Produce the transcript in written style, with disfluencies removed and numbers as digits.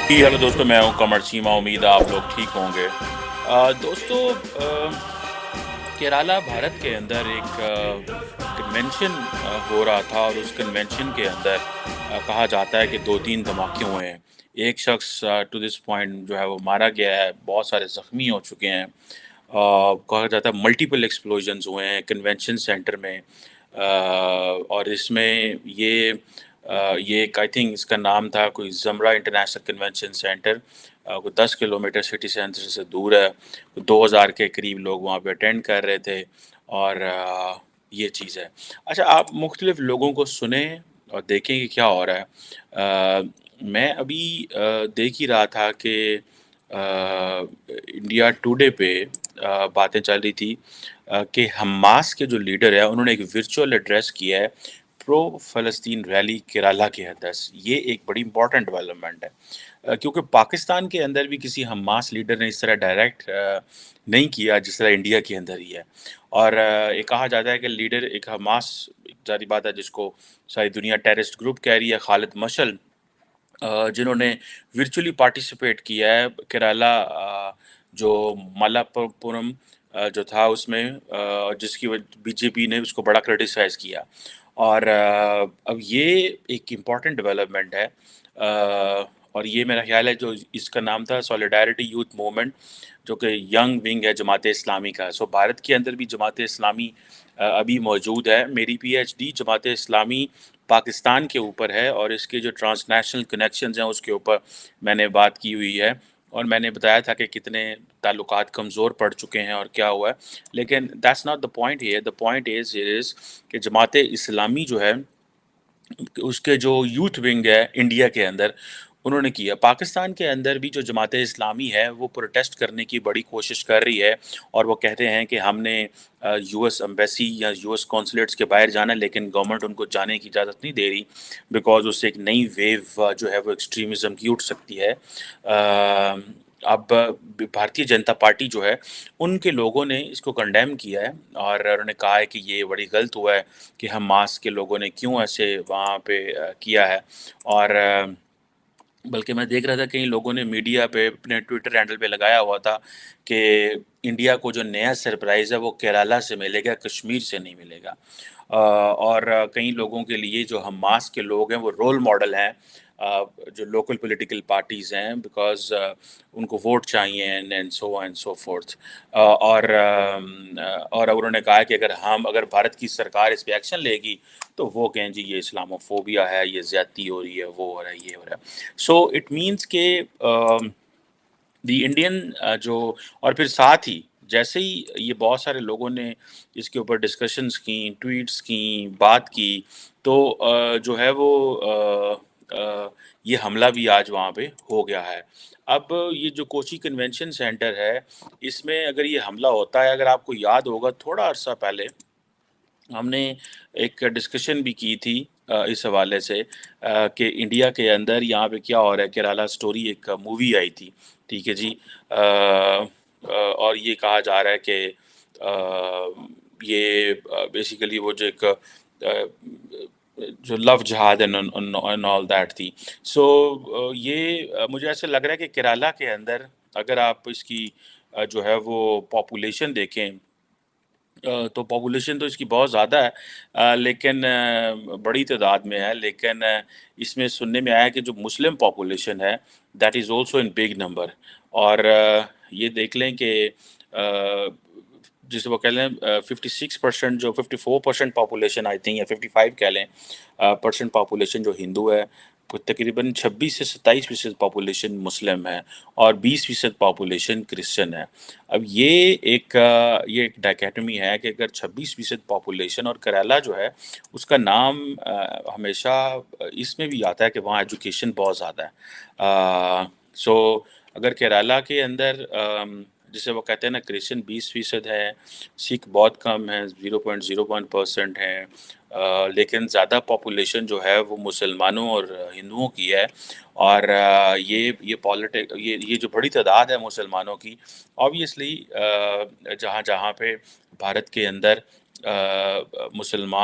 جی hello दोस्तों, मैं हूं कमर चीमा. उम्मीद है आप लोग ठीक होंगे. दोस्तों, केरला भारत के अंदर एक कन्वेंशन हो रहा था और उस कन्वेंशन के अंदर कहा जाता है कि 2-3 धमाके हुए हैं. एक शख्स टू दिस पॉइंट जो है वो मारा गया है, बहुत सारे ज़ख्मी हो चुके हैं. कहा जाता है मल्टीपल एक्सप्लोजन्स हुए हैं कन्वेंशन सेंटर में. और इसमें ये एक आई थिंक इसका नाम था कोई ज़मरा इंटरनेशनल कन्वेंशन सेंटर. कोई 10 किलोमीटर सिटी सेंटर से दूर है. 2000 के करीब लोग वहाँ पे अटेंड कर रहे थे. और ये चीज़ है. अच्छा, आप मुख्तलिफ लोगों को सुने और देखें कि क्या हो रहा है. मैं अभी देख ही रहा था कि इंडिया टुडे पे बातें चल रही थी कि हमास के जो लीडर है उन्होंने एक वर्चुअल एड्रेस किया है प्रो फ़लस्तीन रैली केरला के हदस. ये एक बड़ी इंपॉर्टेंट डेवलपमेंट है. क्योंकि पाकिस्तान के अंदर भी किसी हमास लीडर ने इस तरह डायरेक्ट नहीं किया जिस तरह इंडिया के अंदर ही है. और ये कहा जाता है कि लीडर एक हमास, जारी बात है, जिसको सारी दुनिया टेररिस्ट ग्रुप कह रही है, खालिद मशल, जिन्होंने वर्चुअली पार्टिसिपेट किया है केरला जो मलप्पुरम जो था उसमें, जिसकी बीजेपी ने उसको बड़ा क्रिटिसाइज़ किया. और अब ये एक इम्पॉर्टेंट डेवलपमेंट है. और ये मेरा ख्याल है, जो इसका नाम था सॉलिडारिटी यूथ मूवमेंट, जो कि यंग विंग है जमात इस्लामी का. सो भारत के अंदर भी जमात इस्लामी अभी मौजूद है. मेरी पीएचडी जमात इस्लामी पाकिस्तान के ऊपर है और इसके जो ट्रांसनेशनल कनेक्शंस हैं उसके ऊपर मैंने बात की हुई है. और मैंने बताया था कि कितने ताल्लुकात कमज़ोर पड़ चुके हैं और क्या हुआ है. लेकिन that's not the point here. The point is कि जमात इस्लामी जो है उसके जो यूथ विंग है इंडिया के अंदर, उन्होंने किया. पाकिस्तान के अंदर भी जो जमात इस्लामी है वो प्रोटेस्ट करने की बड़ी कोशिश कर रही है. और वो कहते हैं कि हमने यूएस एम्बेसी या यूएस कॉन्सुलेट्स के बाहर जाना है, लेकिन गवर्नमेंट उनको जाने की इजाज़त नहीं दे रही, बिकॉज़ उससे एक नई वेव जो है वो एक्सट्रीमिज़म की उठ सकती है. अब भारतीय जनता पार्टी जो है उनके लोगों ने इसको कंडेम किया है और उन्होंने कहा है कि ये बड़ी गलत हुआ है कि हमास के लोगों ने क्यों ऐसे वहाँ पे किया है. और बल्कि मैं देख रहा था कई लोगों ने मीडिया पे अपने ट्विटर हैंडल पे लगाया हुआ था कि इंडिया को जो नया सरप्राइज़ है वो केरला से मिलेगा, कश्मीर से नहीं मिलेगा. और कई लोगों के लिए जो हमास के लोग हैं वो रोल मॉडल हैं, जो लोकल पॉलिटिकल पार्टीज़ हैं, बिकॉज़ उनको वोट चाहिए एंड सो फोर्थ. और उन्होंने कहा है कि अगर भारत की सरकार इस पे एक्शन लेगी तो वो कहें जी ये इस्लामोफोबिया है, ये ज़्यादती हो रही है, वो हो रहा है, ये हो रहा है. सो इट मीन्स के दी इंडियन जो, और फिर साथ ही जैसे ही ये बहुत सारे लोगों ने इसके ऊपर डिस्कशंस की, ट्वीट्स की, बात की, तो जो है वो ये हमला भी आज वहाँ पे हो गया है. अब ये जो कोची कन्वेंशन सेंटर है, इसमें अगर ये हमला होता है, अगर आपको याद होगा थोड़ा अरसा पहले हमने एक डिस्कशन भी की थी इस हवाले से कि इंडिया के अंदर यहाँ पे क्या हो रहा है. केरला स्टोरी एक मूवी आई थी, ठीक है जी. और ये कहा जा रहा है कि ये बेसिकली वो जो एक जो लव जिहाद एंड ऑल दैट थी. सो ये मुझे ऐसा लग रहा है कि केरला के अंदर अगर आप इसकी जो है वो पॉपुलेशन देखें, तो पॉपुलेशन तो इसकी बहुत ज़्यादा है, लेकिन बड़ी तादाद में है. लेकिन इसमें सुनने में आया है कि जो मुस्लिम पॉपुलेशन है that is also in big number. और ये देख लें कि जिसे वो कह लें 56% जो 54% पॉपुलेशन आई थिंक, या 55 कह लें परसेंट पॉपुलेशन जो हिंदू है, तकरीबन 26 से 27% पॉपुलेशन मुस्लिम है और 20% पॉपुलेशन क्रिश्चियन है. अब ये एक डायकोटमी है कि अगर 26% पॉपुलेशन, और केरला जो है उसका नाम हमेशा इसमें भी आता है कि वहाँ एजुकेशन बहुत ज़्यादा है. सो अगर केरला के अंदर जिसे वो कहते हैं ना क्रिश्चियन 20% है, सिख बहुत कम है, 0.01% है, लेकिन ज़्यादा पॉपुलेशन जो है वो मुसलमानों और हिंदुओं की है. और ये जो बड़ी तादाद है मुसलमानों की, ऑब्वियसली जहाँ जहाँ पे भारत के अंदर मुसलमान